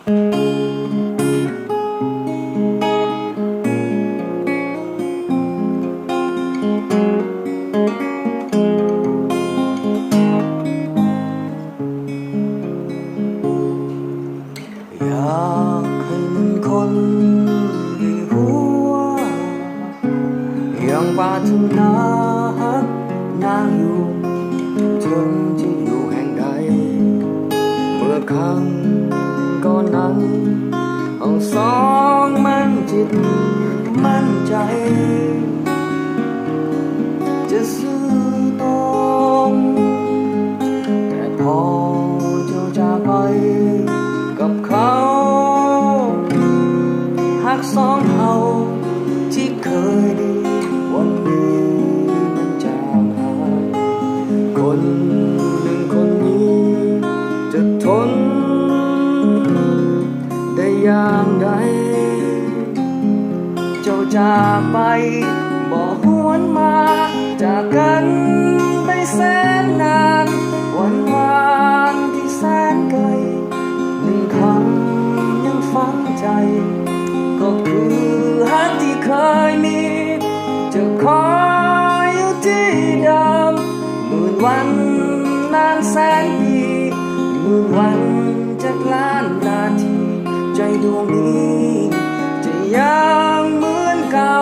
อยากให้มันคนในหัวยังปรารถนาฮักนางอยู่ถึงที่อยู่แห่งใดเมื่อครั้งก่อนนั้นเอาสองมันจิตมั่นใจจะซื่อตรงแต่พอเจ้าจากไปกับเขาหักสองเฮาที่เคยดีวันนี้มันจางหายคนหนึ่งคนนี้จะทนได้อย่างใดเจ้าจากไปบ่หวนมาจากกันไปแสนนานวันวานที่แสนไกลหนึ่งคำยังฝังใจก็คือฮักที่เคยมีจะคอยอยู่ที่เดิมหมื่นวันนานแสนปีหมื่นวันจากล้านนาทีใจดวงนี้จะยังเหมือนเก่า